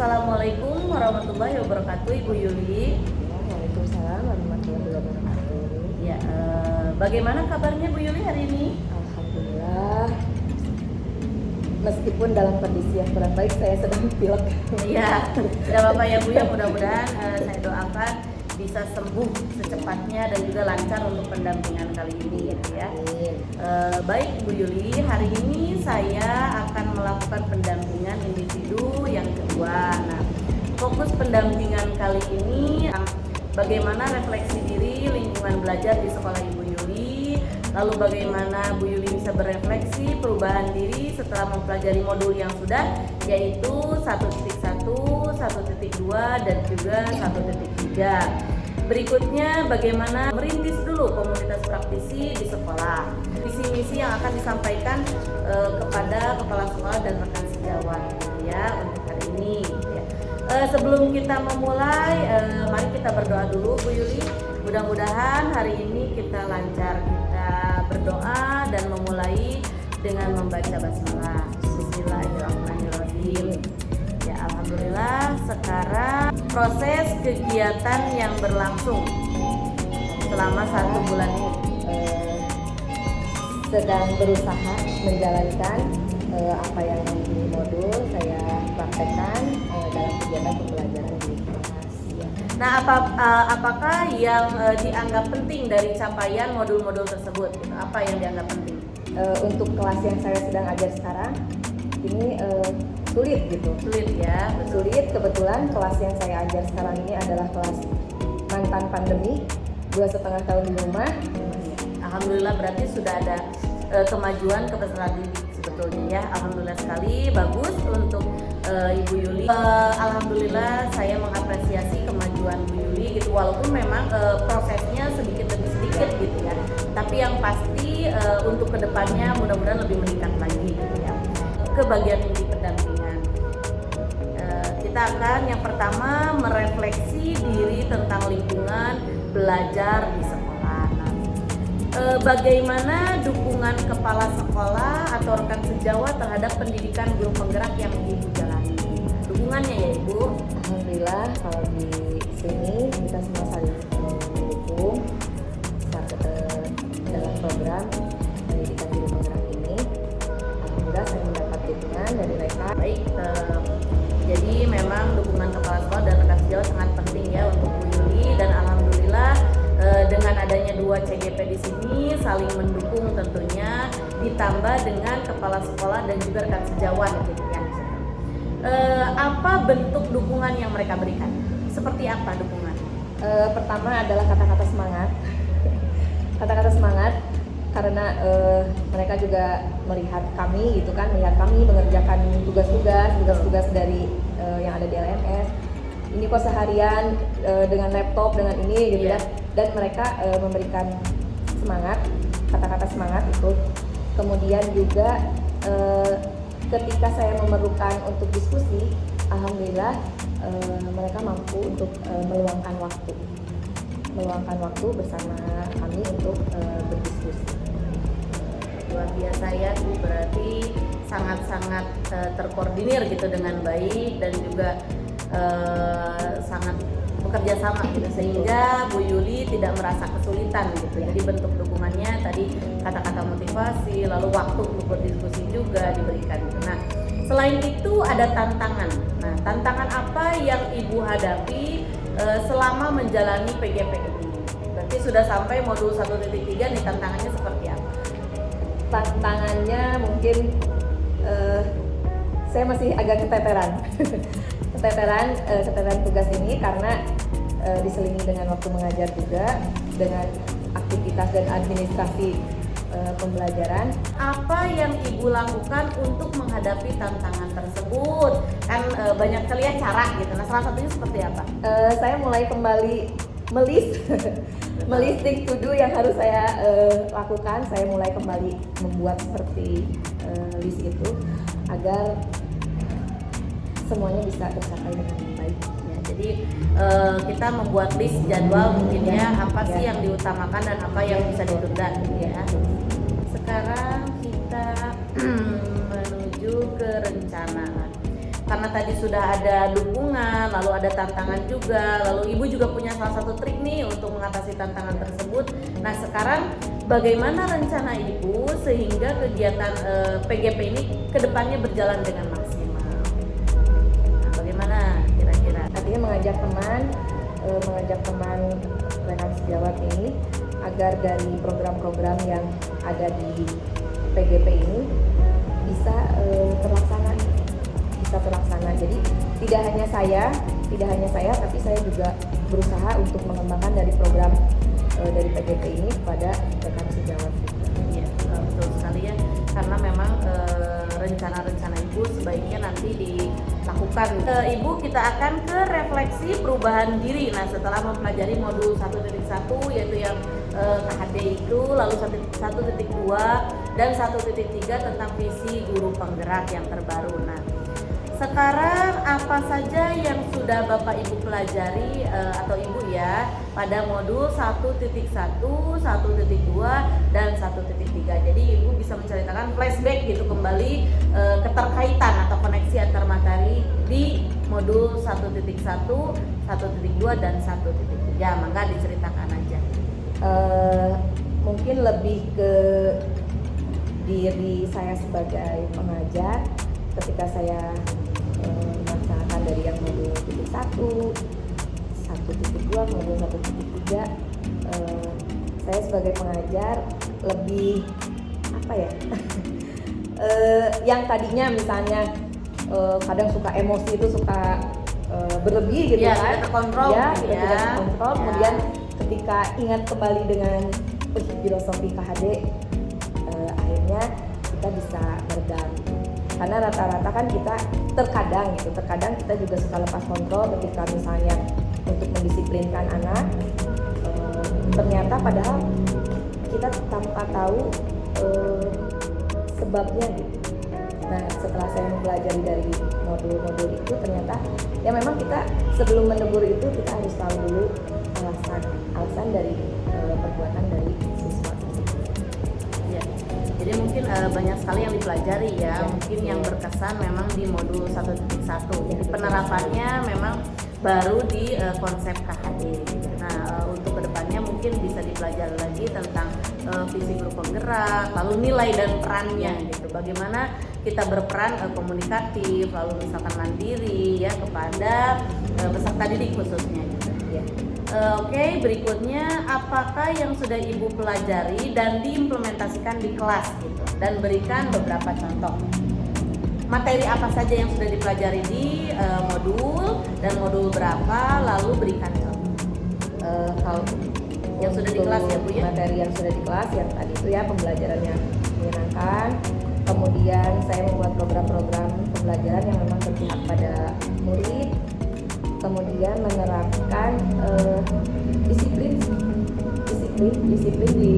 Assalamualaikum warahmatullahi wabarakatuh, Ibu Yuli. Waalaikumsalam warahmatullahi wabarakatuh. Ya, bagaimana kabarnya Bu Yuli hari ini? Alhamdulillah. Meskipun dalam kondisi yang kurang baik, saya sedang pilek. Iya, tidak apa-apa ya Bu ya. Mudah-mudahan saya doakan bisa sembuh secepatnya dan juga lancar untuk pendampingan kali ini ya. Baik Bu Yuli, hari ini saya akan melakukan pendampingan individu yang kedua. Nah, fokus pendampingan kali ini bagaimana refleksi diri lingkungan belajar di sekolah Ibu Yuli, lalu bagaimana Bu Yuli bisa berefleksi perubahan diri setelah mempelajari modul yang sudah, yaitu 1.1, 1.2 dan juga 1.3. Berikutnya bagaimana merintis dulu komunitas praktisi di sekolah. Misi-misi yang akan disampaikan kepada kepala sekolah dan rekan sejawat ya untuk hari ini ya. Sebelum kita memulai, mari kita berdoa dulu Bu Yuli. Mudah-mudahan hari ini kita lancar. Kita berdoa dan memulai dengan membaca basmalah. Bismillahirrahmanirrahim. Ya, alhamdulillah sekarang proses kegiatan yang berlangsung selama 1 bulan ini Sedang berusaha menjalankan apa yang di modul saya praktekkan dalam kegiatan pembelajaran di kelas. Nah, apakah yang dianggap penting dari capaian modul-modul tersebut? Apa yang dianggap penting? Untuk kelas yang saya sedang ajar sekarang ini sulit gitu. Sulit ya, Sulit. Kebetulan kelas yang saya ajar sekarang ini adalah kelas mantan pandemi, 2,5 tahun di rumah. Alhamdulillah berarti sudah ada kemajuan kepesertaan didik sebetulnya ya. Alhamdulillah sekali, bagus untuk Ibu Yuli. Alhamdulillah saya mengapresiasi kemajuan Bu Yuli gitu, walaupun memang prosesnya sedikit demi sedikit gitu ya. Tapi yang pasti untuk kedepannya mudah-mudahan lebih meningkat lagi gitu ya. Ke bagian inti pendampingan, kita akan yang pertama merefleksi diri tentang lingkungan belajar di sekolah. Nah, bagaimana dukungan kepala sekolah atau rekan sejawat terhadap pendidikan guru penggerak yang Ibu jalani? Dukungannya ya Ibu? Alhamdulillah kalau di sini kita semua saling mendukung dalam program pendidikan guru penggerak ini. Alhamdulillah saya mendapat dukungan dari mereka. Baik, jadi memang dukungan kepala sekolah dan rekan sejawat sangat penting ya untuk Bu Yuli, dan alhamdulillah dengan adanya 2 CGP di sini saling mendukung tentunya, ditambah dengan kepala sekolah dan juga rekan sejawat gitu ya. Apa bentuk dukungan yang mereka berikan? Seperti apa dukungan? Pertama adalah kata-kata semangat. Kata-kata semangat karena mereka juga melihat kami gitu kan, melihat kami mengerjakan tugas-tugas dari yang ada di LMS. Ini kok seharian dengan laptop, dengan ini gitu ya. Dan mereka memberikan semangat, kata-kata semangat itu. Kemudian juga ketika saya memerlukan untuk diskusi, alhamdulillah mereka mampu untuk meluangkan waktu bersama kami untuk berdiskusi. Luar biasa ya Bu, berarti sangat-sangat terkoordinir gitu dengan baik dan juga sangat bekerja sama gitu, sehingga Bu Yuli tidak merasa kesulitan gitu. Jadi bentuk dukungannya tadi kata-kata motivasi, lalu waktu untuk berdiskusi juga diberikan. Nah, selain itu ada tantangan. Nah, tantangan apa yang Ibu hadapi selama menjalani PGP ini? Berarti sudah sampai modul 1.3 nih, tantangannya seperti apa? Tantangannya mungkin saya masih agak keteteran tugas ini karena diselingi dengan waktu mengajar juga, dengan aktivitas dan administrasi pembelajaran. Apa yang Ibu lakukan untuk menghadapi tantangan tersebut? Kan banyak sekali ya cara gitu. Nah, salah satunya seperti apa? Saya mulai kembali melisting to do yang harus saya lakukan. Saya mulai kembali membuat seperti list itu agar semuanya bisa tercapai dengan baik. Ya, jadi kita membuat list jadwal mungkin ya, apa sih yang diutamakan dan apa yang bisa ditunda ya. Sekarang kita menuju ke rencana. karena tadi sudah ada dukungan, lalu ada tantangan juga, lalu Ibu juga punya salah satu trik nih untuk mengatasi tantangan tersebut. Nah sekarang bagaimana rencana Ibu sehingga kegiatan PGP ini kedepannya berjalan dengan maksimal? Nah, bagaimana kira-kira? Artinya mengajak teman rekan sejawat ini agar dari program-program yang ada di PGP ini bisa terlaksana. Jadi tidak hanya saya, tapi saya juga berusaha untuk mengembangkan dari program dari PGP ini kepada rekan sejawat. Ya, betul sekali ya. Karena memang rencana-rencana Ibu sebaiknya nanti dilakukan. Ibu, kita akan ke refleksi perubahan diri. Nah, setelah mempelajari modul 1.1 yaitu yang KHD itu, lalu 1.2 dan 1.3 tentang visi guru penggerak yang terbaru. Nah, sekarang apa saja yang sudah Bapak Ibu pelajari atau Ibu ya pada modul 1.1, 1.2 dan 1.3. Jadi Ibu bisa menceritakan flashback gitu kembali keterkaitan atau koneksi antar materi di modul 1.1, 1.2 dan 1.3. Maka diceritakan aja. Mungkin lebih ke diri saya sebagai pengajar ketika saya melaksanakan dari yang modul 1, 1.2, modul 1.3, saya sebagai pengajar lebih apa ya? Yang tadinya misalnya kadang suka emosi itu suka berlebih gitu ya, kan? Tidak terkontrol, ya, gitu tidak terkontrol. Ya. Kemudian ketika ingat kembali dengan filosofi KHD, akhirnya kita bisa meredam. Karena rata-rata kan kita terkadang kita juga suka lepas kontrol ketika misalnya untuk mendisiplinkan anak, ternyata padahal kita tanpa tahu sebabnya gitu. Nah setelah saya mempelajari dari modul-modul itu ternyata ya memang kita sebelum menegur itu kita harus tahu dulu alasan dari perbuatan dari siswa tersebut. Ya. Jadi mungkin banyak sekali yang dipelajari ya. Mungkin yang berkesan memang di modul 1.1. Jadi penerapannya memang baru di konsep KHD. Nah, untuk kedepannya mungkin bisa dipelajari lagi tentang visi guru penggerak, lalu nilai dan perannya gitu. Bagaimana kita berperan komunikatif, lalu misalkan mandiri ya kepada peserta didik khususnya gitu. Ya. Oke, berikutnya apakah yang sudah Ibu pelajari dan diimplementasikan di kelas gitu, dan berikan beberapa contoh. Materi apa saja yang sudah dipelajari di modul dan modul berapa, lalu berikan contoh. Kalau yang sudah di kelas ya Bu ya. Materi yang sudah di kelas yang tadi itu ya pembelajarannya menyenangkan. Kemudian saya membuat program-program pembelajaran yang memang berpihak pada murid. Kemudian menerapkan disiplin di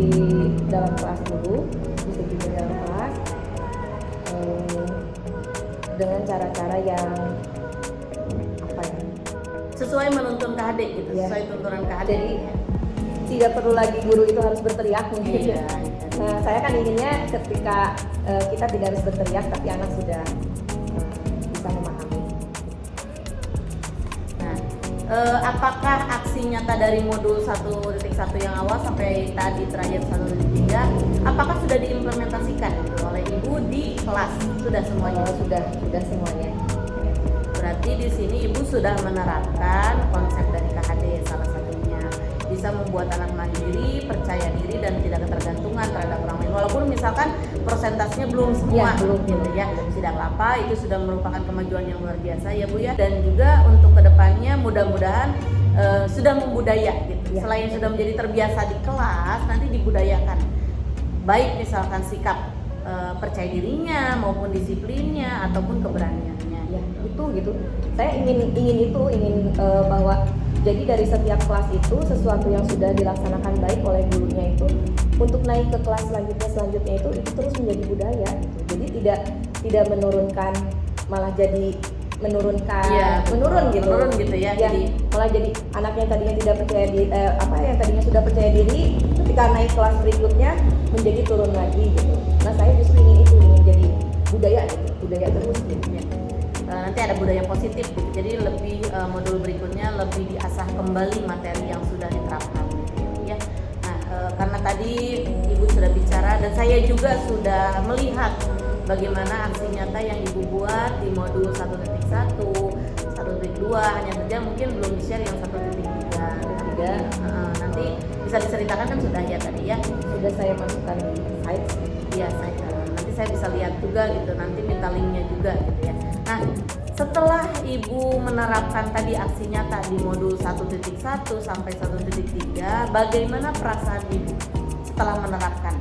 dalam kelas dulu, disiplin di dalam kelas dengan cara-cara yang apa ya? Sesuai menuntun KHD gitu, Ya. sesuai tuntunan KHD. Jadi tidak perlu lagi guru itu harus berteriak mungkin. Iya. Nah, saya kan inginnya ketika kita tidak harus berteriak tapi anak sudah bisa memahami. Apakah aksi nyata dari modul 1.1 yang awal sampai tadi terakhir 1.3 apakah sudah diimplementasikan oleh Ibu di kelas? Sudah semuanya? Sudah semuanya. Berarti di sini Ibu sudah menerapkan konsep dari KHD salah satunya. Bisa membuat anak mandiri, percaya diri dan tidak ketergantungan terhadap orang lain. Walaupun misalkan persentasenya belum semua, belum gitu ya. Tidak apa-apa, itu sudah merupakan kemajuan yang luar biasa ya Bu ya. Dan juga untuk kedepannya mudah-mudahan sudah membudaya gitu. Selain sudah menjadi terbiasa di kelas, nanti dibudayakan. Baik misalkan sikap percaya dirinya maupun disiplinnya ataupun keberaniannya. Ya, itu gitu. Saya ingin bahwa jadi dari setiap kelas itu sesuatu yang sudah dilaksanakan baik oleh gurunya itu untuk naik ke kelas selanjutnya itu terus menjadi budaya gitu. Jadi tidak menurunkan, malah jadi menurunkan, menurun gitu ya. Jadi malah jadi anak yang tadinya tidak percaya diri, yang tadinya sudah percaya diri ketika naik kelas berikutnya menjadi turun lagi gitu. Nah saya justru ingin jadi budaya gitu, budaya terus gitu. Nanti nanti ada budaya positif gitu. Jadi lebih modul berikutnya lebih diasah kembali materi yang sudah diterapkan gitu ya. Nah, karena tadi Ibu sudah bicara dan saya juga sudah melihat bagaimana aksi nyata yang Ibu buat di modul 1.1, 1.2, hanya saja mungkin belum di-share yang 1.3. Nanti bisa diceritakan kan sudah ya tadi ya. Sudah saya masukkan di site. Iya, nanti saya bisa lihat juga gitu, nanti minta linknya juga gitu ya. Nah, setelah Ibu menerapkan tadi aksi nyata di modul 1.1 sampai 1.3, bagaimana perasaan Ibu setelah menerapkan?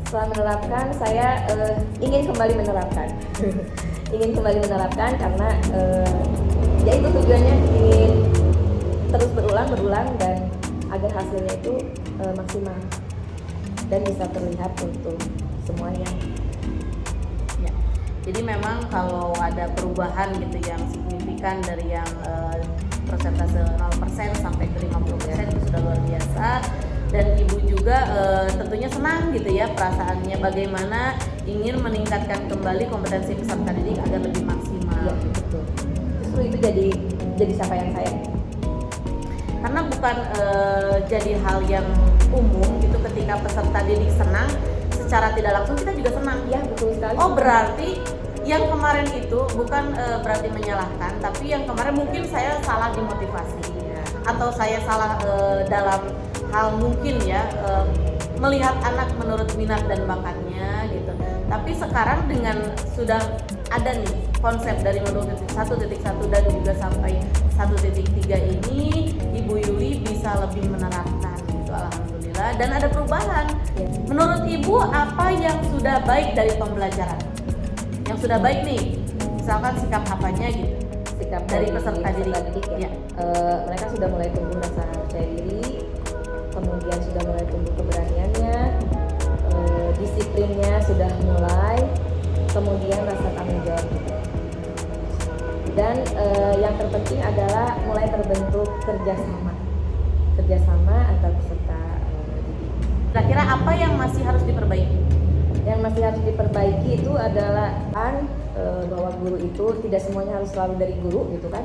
Setelah menerapkan, saya ingin kembali menerapkan. Ingin kembali menerapkan karena ya itu tujuannya, ingin terus berulang dan agar hasilnya itu maksimal dan bisa terlihat untuk semuanya. Ya. Jadi memang kalau ada perubahan gitu yang signifikan dari yang persentase 0% sampai ke 50% itu sudah luar biasa. Dan Ibu juga tentunya senang gitu ya perasaannya, bagaimana ingin meningkatkan kembali kompetensi peserta didik agar lebih maksimal. Ya, betul. Justru itu jadi capaian saya. Karena bukan jadi hal yang umum gitu, ketika peserta didik senang secara tidak langsung kita juga senang. Ya, betul sekali. Oh, berarti yang kemarin itu bukan berarti menyalahkan, tapi yang kemarin mungkin saya salah dimotivasi atau saya salah dalam hal mungkin ya melihat anak menurut minat dan bakatnya gitu. Tapi sekarang dengan sudah ada nih konsep dari modul 1.1 dan juga sampai 1.3 ini, Ibu Yuli bisa lebih menerapkan gitu, alhamdulillah, dan ada perubahan. Menurut Ibu apa yang sudah baik dari pembelajaran? Yang sudah baik nih, misalkan sikap apanya gitu? Sikap dari peserta didik ya. Mereka sudah mulai tumbuh rasa percaya diri, kemudian sudah mulai tumbuh keberaniannya, disiplinnya sudah mulai, kemudian rasa tanggung jawab. Dan yang terpenting adalah mulai terbentuk kerjasama antar peserta didik. Kira-kira apa yang masih harus diperbaiki? Yang masih harus diperbaiki itu adalah bahwa guru itu tidak semuanya harus selalu dari guru gitu kan.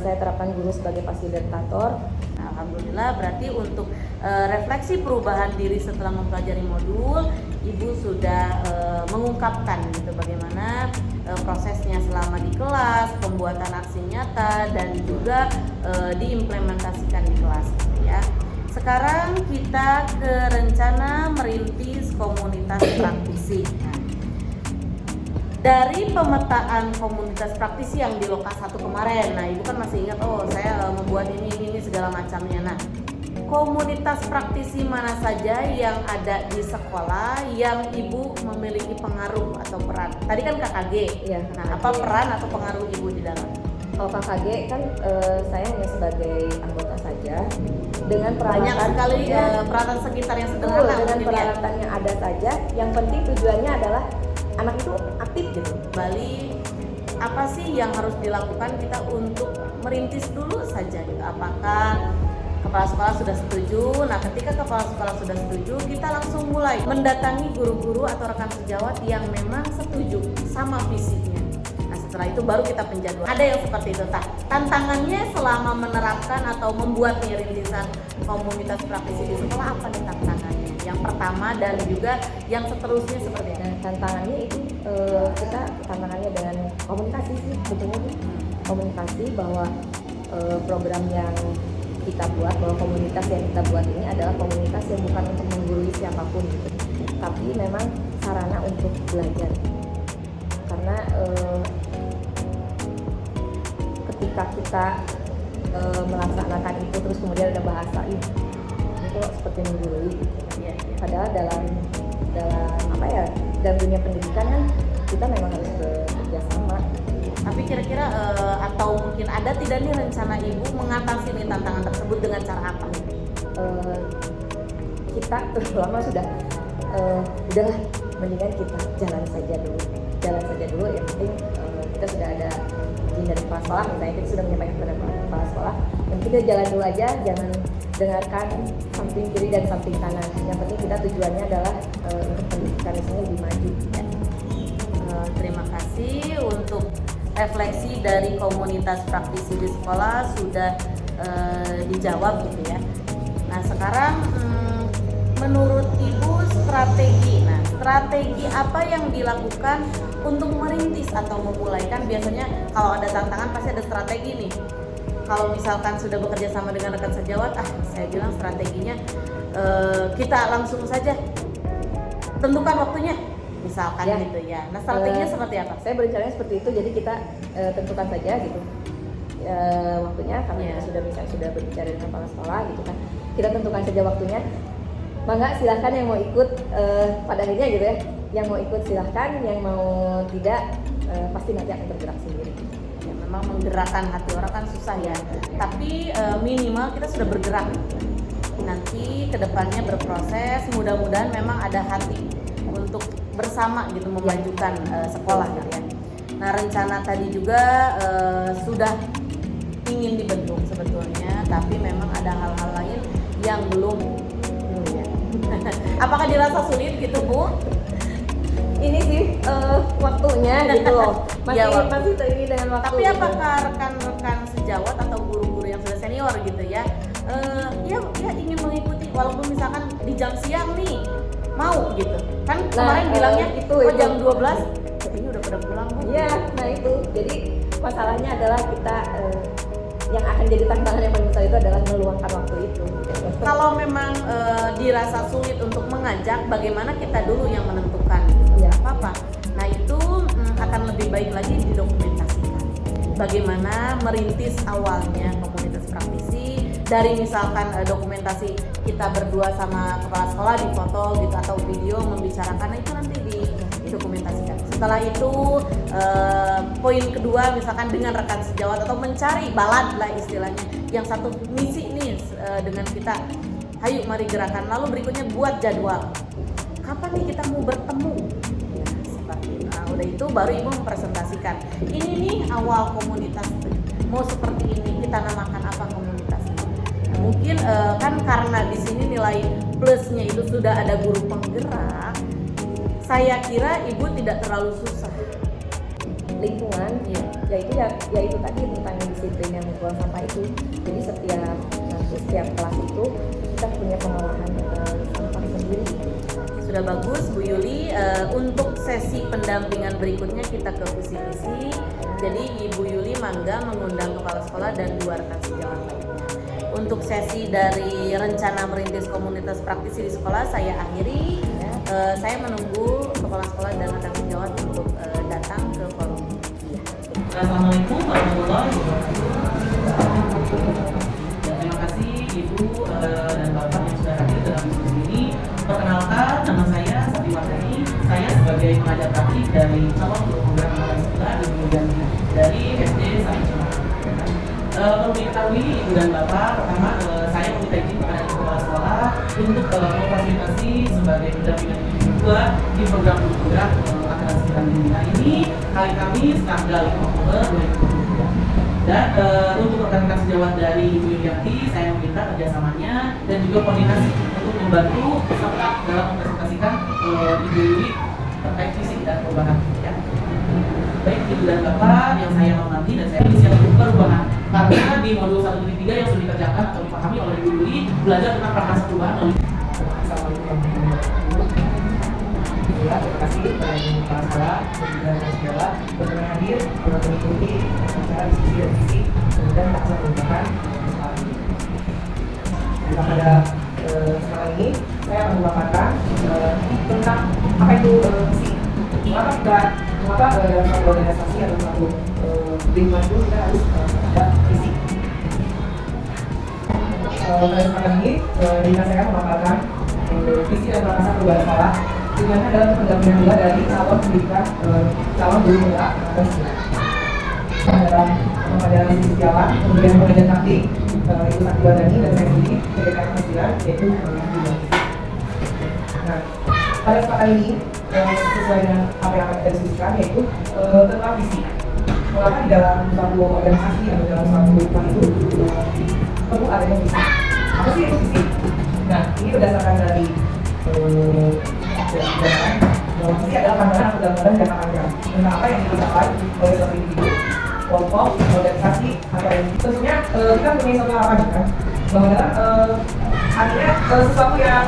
Saya terapkan guru sebagai fasilitator. Alhamdulillah, berarti untuk refleksi perubahan diri setelah mempelajari modul, Ibu sudah mengungkapkan gitu bagaimana prosesnya selama di kelas, pembuatan aksi nyata dan juga diimplementasikan di kelas gitu ya. Sekarang kita ke rencana merintis komunitas praktisi. Dari pemetaan komunitas praktisi yang di Lokas 1 kemarin, nah Ibu kan masih ingat, oh saya membuat ini segala macamnya. Nah, komunitas praktisi mana saja yang ada di sekolah yang Ibu memiliki pengaruh atau peran? Tadi kan KKG, ya. Nah apa peran atau pengaruh Ibu di dalam? Kalau KKG kan saya hanya sebagai anggota saja dengan peralatan banyak sekali peralatan sekitar yang sederhana. Dengan peralatan yang ada saja, yang penting tujuannya adalah anak itu aktif gitu. Bali, apa sih yang harus dilakukan kita untuk merintis dulu saja gitu? Apakah kepala sekolah sudah setuju? Nah, ketika kepala sekolah sudah setuju, kita langsung mulai mendatangi guru-guru atau rekan sejawat yang memang setuju sama visinya. Nah, setelah itu baru kita penjadwal. Ada yang seperti itu. Tantangannya selama menerapkan atau membuat rintisan komunitas praktisi di sekolah, apa nih tantangannya? Yang pertama dan juga yang seterusnya seperti apa? Nah, tantangannya itu kita tantangannya dengan komunikasi sih sebetulnya. Komunikasi bahwa program yang kita buat, bahwa komunitas yang kita buat ini adalah komunitas yang bukan untuk menggurui siapapun gitu, tapi memang sarana untuk belajar. Karena ketika kita melaksanakan itu terus kemudian ada bahasa itu seperti menggurui gitu. Padahal dalam apa ya, dalam dunia pendidikan kan kita memang harus bekerja sama. Tapi kira-kira atau mungkin ada tidak nih rencana Ibu mengatasi nih tantangan tersebut dengan cara apa? Kita terutama sudah udahlah, mendingan kita jalan saja dulu. Yang penting kita sudah ada izin dari kepala sekolah, misalnya kita sudah menyampaikan kepada kepala sekolah, yang kita jalan dulu aja, jangan dengarkan samping kiri dan samping kanan. Yang penting kita tujuannya adalah untuk pendidikan ini lebih maju. Terima kasih untuk refleksi dari komunitas praktisi di sekolah sudah dijawab gitu ya. Nah sekarang menurut Ibu strategi, nah strategi apa yang dilakukan untuk merintis atau memulai? Kan biasanya kalau ada tantangan pasti ada strategi nih. Kalau misalkan sudah bekerja sama dengan rekan sejawat, saya bilang strateginya kita langsung saja tentukan waktunya, misalkan Ya. gitu ya. Nah strateginya seperti apa? Saya berencananya seperti itu, jadi kita tentukan saja gitu waktunya, karena kita sudah berbicara dengan kepala sekolah gitu kan. Kita tentukan saja waktunya. Mangga silahkan yang mau ikut pada akhirnya gitu ya. Yang mau ikut silahkan, yang mau tidak pasti nanti akan bergerak sendiri. Ya, memang menggerakkan hati orang kan susah ya. Tapi minimal kita sudah bergerak. Nanti kedepannya berproses, mudah-mudahan memang ada hati untuk bersama gitu memajukan sekolah gitu ya. Nah rencana tadi juga sudah ingin dibentuk sebetulnya, tapi memang ada hal-hal lain yang belum ya. Apakah dirasa sulit gitu Bu? Ini sih waktunya gitu loh, masih Ya, masih terikat dengan waktu. Tapi gitu. apakah rekan-rekan sejawat atau guru-guru yang sudah senior gitu ya, ya ingin mengikuti walaupun misalkan di jam siang nih mau gitu kan kemarin bilangnya itu jam 12 ini udah pada pulang Bu. Iya, nah itu. Jadi masalahnya adalah kita yang akan jadi tantangan yang paling besar itu adalah meluangkan waktu itu. Kalau memang dirasa sulit untuk mengajak, bagaimana kita dulu yang menentukan? Ya. Apa? Nah itu akan lebih baik lagi didokumentasikan. Bagaimana merintis awalnya komunitas praktisi dari misalkan dokumentasi kita berdua sama kepala sekolah di foto gitu atau video membicarakan, nah itu nanti didokumentasikan. Setelah itu poin kedua misalkan dengan rekan sejawat atau mencari balad lah istilahnya yang satu misi nih dengan kita, ayo mari gerakan. Lalu berikutnya buat jadwal kapan nih kita mau bertemu ya, seperti itu. Nah udah itu baru Ibu mempresentasikan ini nih awal komunitas mau seperti ini, kita namakan apa komunitasnya. Nah, mungkin kan karena di sini nilai plusnya itu sudah ada guru penggerak, saya kira Ibu tidak terlalu susah. Lingkungan, ya itu tadi tentang disiplin yang membuang sampah itu. Jadi setiap kelas itu kita punya pengolahan sampah sendiri. Sudah bagus Bu Yuli. Untuk sesi pendampingan berikutnya kita ke visi-visi. Jadi Ibu Yuli mangga mengundang kepala sekolah dan 2 rekan sejawat lainnya. Untuk sesi dari rencana merintis komunitas praktisi di sekolah saya akhiri. Saya menunggu kepala sekolah dan rekan sejawat untuk datang ke forum. Assalamualaikum warahmatullahi wabarakatuh. Terima kasih Ibu dan Bapak yang sudah hadir dalam diskusi ini. Perkenalkan, nama saya Sati Wardani. Saya sebagai pengajar praktik dari calon guru penggerak anak sekolah di kemudian dari SD Sari Cemara. Perlu diketahui Ibu dan Bapak, pertama saya meminta izin kepada Ibu kepala sekolah untuk memfasilitasi sebagai pendampingan kedua di program guru penggerak anak sekolah Bina ini hari Kamis tanggal 5 Oktober 2023. Dan untuk rekan-rekan sejawat dari Ibu Yulianti, saya meminta kerjasamanya dan juga koordinasi untuk membantu serta dalam mempresentasikan Ibu Yuli terkait visi dan perubahan. Ya. Baik Ibu dan Bapak yang saya hormati dan saya misi untuk perubahan, karena di modul 1.3 yang sudah dikerjakan atau dipahami oleh Ibu Yuli belajar tentang prakarsa perubahan. Assalamualaikum warahmatullahi wabarakatuh. Terima kasih kepada Ibu Kepala Sekolah dan juga segala berkenan hadir untuk mengikuti acara diskusi dan visi dan taksa perubahan sekolah ini. Dan pada sekarang ini saya akan memaparkan tentang apa itu visi. Mengapa dalam satu organisasi atau satu lingkungan itu kita harus ada visi. Pada sekarang ini saya akan memaparkan visi dan prakarsa perubahan sekolah. Tujuannya adalah pendampingan juga dari calon pendidikan, calon guru penggerak anak sekolah. Dalam pembelajaran visi jalan, kemudian pengajar taktik, itu Sati Wardani dan saya sendiri PDKM 9 yaitu Nah, pada kesempatan ini sesuai dengan apa yang kita diskusikan yaitu tentang visi. Mengapa di dalam suatu organisasi atau dalam suatu lingkungan itu perlu adanya visi? Apa sih itu visi? Nah, ini berdasarkan dari bahwa visi adalah pandangan atau gambaran jangka panjang tentang apa yang dicapai oleh suatu individu kelompok, organisasi, atau yang tentunya kita punya satu harapan kan bahwa artinya sesuatu yang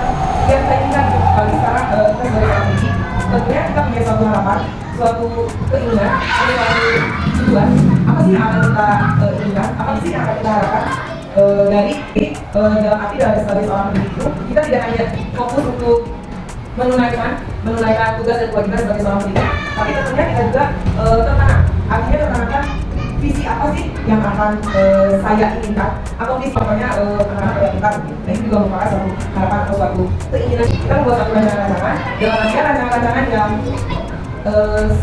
kita inginkan bagi sekarang kita sebagai orang pendidik, tentunya kita punya suatu harapan, suatu keinginan, ada suatu tujuan. Apa sih yang akan kita inginkan? Apa sih yang akan kita harapkan dari dalam arti dari sebagai seorang pendidik itu kita tidak hanya fokus untuk menunaikan tugas dan kewajiban sebagai seorang pendidik, tapi tentunya kita juga tertanam. Artinya tertanamkan visi apa sih yang akan saya inginkan atau visi pokoknya anak-anak yang kita. Nah itu juga merupakan suatu harapan atau suatu keinginan kita membuat satu rancangan-rancangan dalam artian rancangan-rancangan yang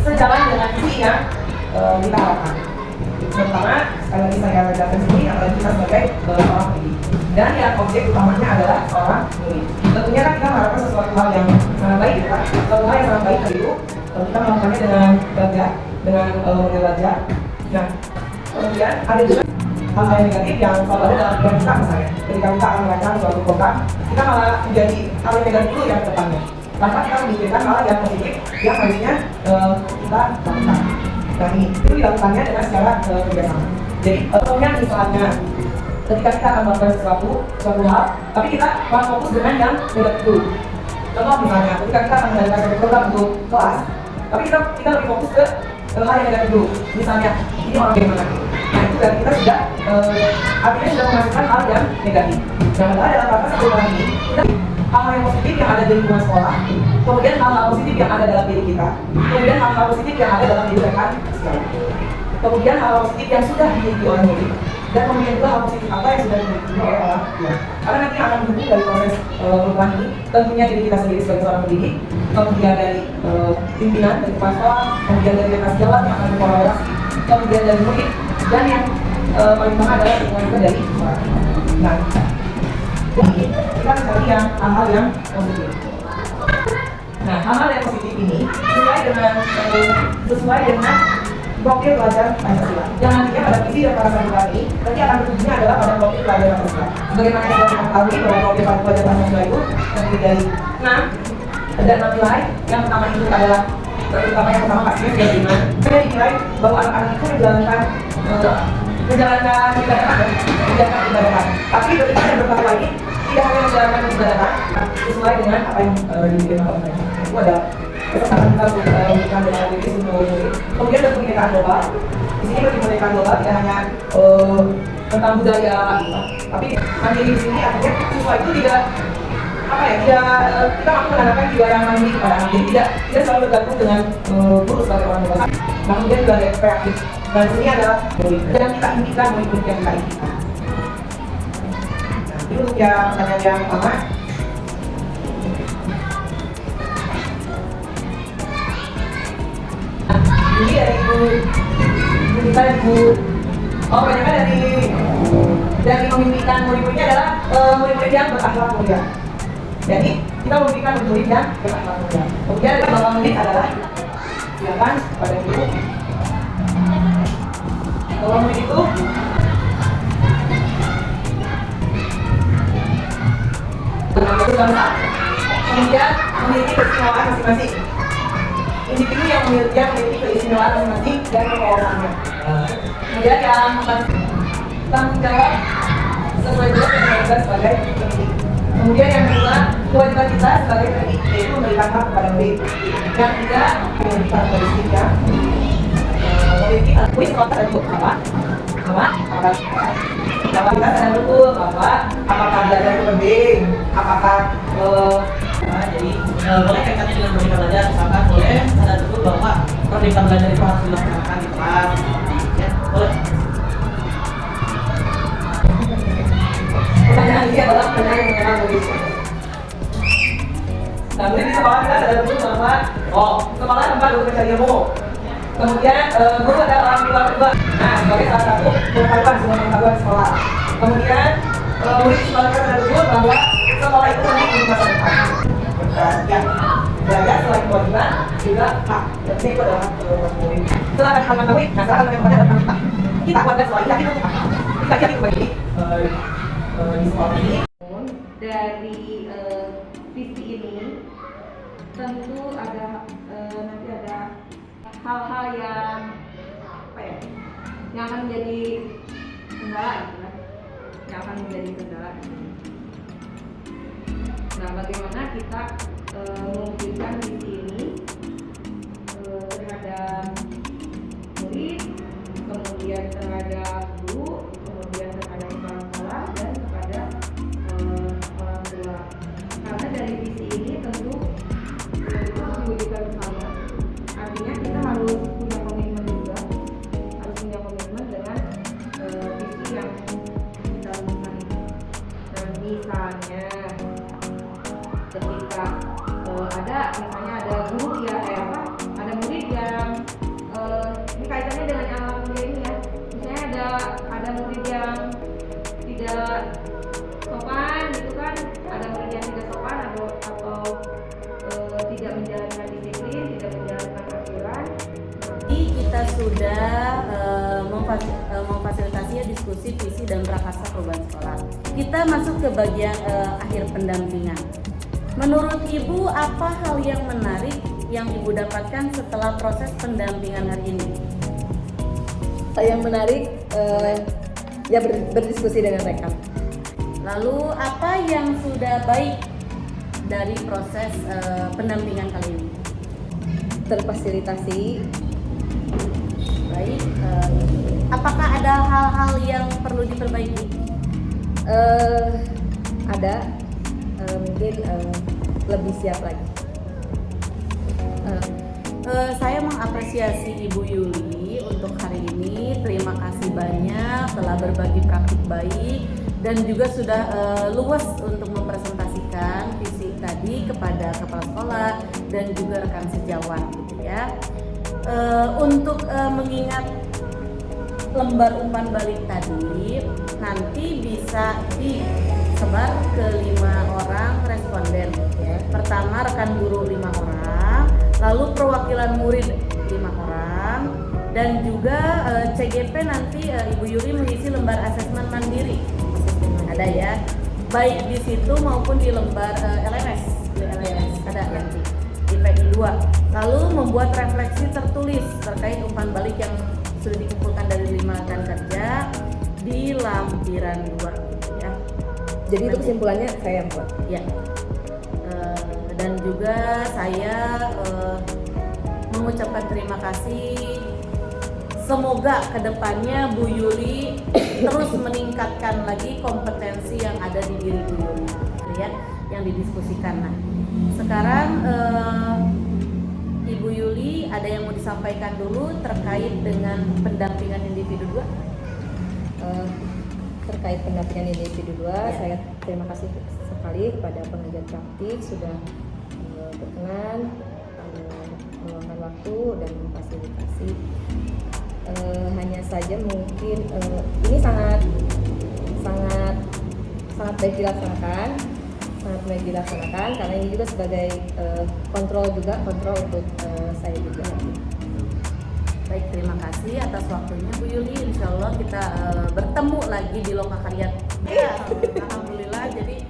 sejalan dengan visi yang kita harapkan. Pertama, sekali lagi saya jelaskan sini adalah kita sebagai seorang pendidik dan yang objek utamanya adalah seorang murid. Tentunya kan kita mengharapkan sesuatu hal yang sangat baik, ya kan? Sesuatu hal yang sangat baik itu kita melakukannya dengan belajar, dengan belajar. Nah, kemudian ada juga hal-hal yang negatif yang selalu ada dalam pikiran kita misalnya. Ketika kita akan merancang suatu program, kita malah menjadi hal yang negatif dulu yang depannya. Tanpa kita memikirkan hal yang positif yang harusnya kita lakukan. Nah ini, itu dilakukannya dengan secara kerjasama. Jadi, contohnya misalnya, ketika kita akan melakukan suatu hal, tapi kita malah fokus dengan yang negatif dulu. Contoh misalnya, ketika kita akan mengadakan suatu program untuk kelas, tapi kita lebih fokus ke hal yang negatif dulu. Misalnya, ini orang bagaimana? Nah itu dari kita sudah, artinya sudah menghasilkan hal yang negatif. Nah, padahal dalam rangka satu hal ini, kita hal-hal yang positif yang ada di lingkungan sekolah, kemudian hal-hal positif yang ada dalam diri kita, kemudian hal-hal positif yang ada dalam diri rekan sekali, kemudian hal-hal positif yang sudah dimiliki oleh murid, dan kemudian juga hal positif apa yang sudah dimiliki oleh orang tua. Karena nanti akan mendukung dari proses perubahan ini, tentunya diri kita sendiri sebagai seorang pendidik, kemudian dari pimpinan dari kepala sekolah, kemudian dari rekan sejawat yang akan berkolaborasi, kemudian dari murid, dan yang paling utama adalah lingkungan juga dari sekolah. Nah, jadi kita mencari yang hal-hal yang positif. Nah, hal-hal yang positif ini sesuai dengan profil pelajar Pancasila. Yang nantinya pada visi dan para satuan ini nanti akan berujungnya adalah pada profil pelajar Pancasila. Bagaimana kita mengetahui bahwa profil pelajar Pancasila itu terdiri dari 6 ada 6 nilai. Yang pertama itu adalah yang pertama pastinya dia lima. Saya dinilai bahwa anak-anak itu menjalankan ibadah. Tapi ketika yang bertakwa ini tidak hanya menjalankan ibadah sesuai dengan apa yang diinginkan oleh mereka. Itu adalah kesempatan kita untuk memberikan dengan diri untuk murid. Kemudian ada kebinekaan global. Di sini kebinekaan global tidak hanya tentang budaya, tapi mandiri di sini artinya siswa itu tidak kita mampu menanamkan jiwa yang mandiri kepada anak. Jadi tidak selalu bergantung dengan guru sebagai orang dewasa. Nah, kemudian juga ada kreatif. Dan di sini adalah yang kita impikan, murid-murid yang kita impikan. Nah, ini untuk yang pertanyaan yang pertama. Ini dari Ibu kebanyakan dari memimpikan murid-muridnya adalah murid-murid yang berakhlak mulia. Jadi kita memimpikan murid yang berakhlak mulia. Kemudian dari Bapak Menit adalah silakan pada Ibu. Bapak Menit itu kemudian memiliki keistimewaan masing-masing. Individu yang memiliki keistimewaan masing-masing dan kewawasannya. Kemudian yang tanggung jawab sesuai dengan yang kita sebagai pendidik. Kemudian yang kedua, kewajiban kita sebagai pendidik yaitu memberikan hak kepada murid. Yang ketiga, memiliki karakteristik yang memiliki sekolah dan apa? Apa kita sadar betul bahwa apakah belajar itu penting? Apakah jadi boleh kaitannya dengan merdeka belajar, misalkan boleh sadar betul bahwa merdeka belajar itu harus dilaksanakan di kelas, ya boleh. Pertanyaan ini adalah pertanyaan yang mengenal murid. Nah, murid di sekolah kita sadar betul bahwa sekolah tempat untuk mencari ilmu. Kemudian guru adalah orang tua kedua. Nah, sebagai salah satu pengetahuan sekolah. Kemudian murid di sekolah kita sadar betul bahwa sekolah itu penting untuk masa depan. Ya, belajar selain kewajiban juga hak. Jadi itu adalah murid. Silakan hal murid. Nah, sekarang yang pada datang kita warga sekolah ini kita jadi kembali di sekolah ini. Dari visi ini tentu ada nanti ada hal-hal yang yang akan menjadi kendala gitu kan, yang akan menjadi kendala. Nah, bagaimana kita mewujudkan visi ini terhadap murid, kemudian terhadap guru, kemudian terhadap kepala sekolah dan kepada orang tua. Karena dari visi ini tentu itu harus diwujudkan bersama. Artinya kita harus punya komitmen juga, harus punya komitmen dengan visi yang kita lakukan. Dan misalnya ketika ada guru ya ada murid yang ini kaitannya dengan alam kuliah ini ya, misalnya ada murid yang tidak sopan gitu kan, ada murid yang tidak sopan atau tidak menjalankan disiplin, tidak menjalankan aturan. Jadi kita sudah memfasilitasi diskusi visi dan prakarsa perubahan sekolah. Kita masuk ke bagian akhir pendampingan. Menurut Ibu, apa hal yang menarik yang Ibu dapatkan setelah proses pendampingan hari ini? Yang menarik ya berdiskusi dengan mereka. Lalu apa yang sudah baik dari proses pendampingan kali ini? Terfasilitasi. Baik. Apakah ada hal-hal yang perlu diperbaiki? Ada. Mungkin lebih siap lagi. Saya mengapresiasi Ibu Yuli untuk hari ini. Terima kasih banyak telah berbagi praktik baik dan juga sudah luas untuk mempresentasikan visi tadi kepada kepala sekolah dan juga rekan sejawat gitu ya. Untuk mengingat lembar umpan balik tadi nanti bisa disebar ke 5 orang responden ya. Pertama rekan guru 5 orang, lalu perwakilan murid 5 orang, dan juga CGP nanti Ibu Yuli mengisi lembar asesmen mandiri. Ada ya, baik di situ maupun di lembar LMS. Di LMS ada nanti di PI 2. Lalu membuat refleksi tertulis terkait umpan balik yang sudah dikumpulkan dari 5 rekan kerja di lampiran 2 ya. Jadi itu kesimpulannya saya buat. Ya. Dan juga saya mengucapkan terima kasih. Semoga kedepannya Bu Yuli terus meningkatkan lagi kompetensi yang ada di diri Bu Yuli, ya, yang didiskusikan. Nah, sekarang Ibu Yuli ada yang mau disampaikan dulu terkait dengan pendampingan individu 2? Terkait pendampingan individu 2, saya terima kasih sekali kepada pengajar praktik sudah berkenan meluangkan waktu dan memfasilitasi. Hanya saja mungkin ini sangat baik dilaksanakan karena ini juga sebagai kontrol untuk saya juga. Baik, terima kasih atas waktunya Bu Yuli. Insya Allah kita bertemu lagi di Lokakarya. Ya, alhamdulillah. Jadi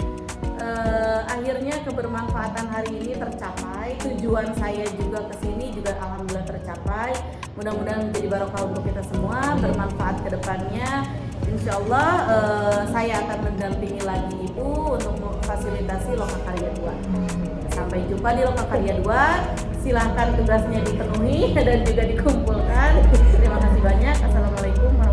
akhirnya kebermanfaatan hari ini tercapai. Tujuan saya juga kesini juga alhamdulillah tercapai. Mudah-mudahan menjadi barokah untuk kita semua, bermanfaat ke depannya. Insya Allah saya akan mendampingi lagi Ibu untuk memfasilitasi Lokakarya 2. Sampai jumpa di Lokakarya 2. Silahkan tugasnya dipenuhi dan juga dikumpulkan. Terima kasih banyak. Assalamualaikum warahmatullahi wabarakatuh.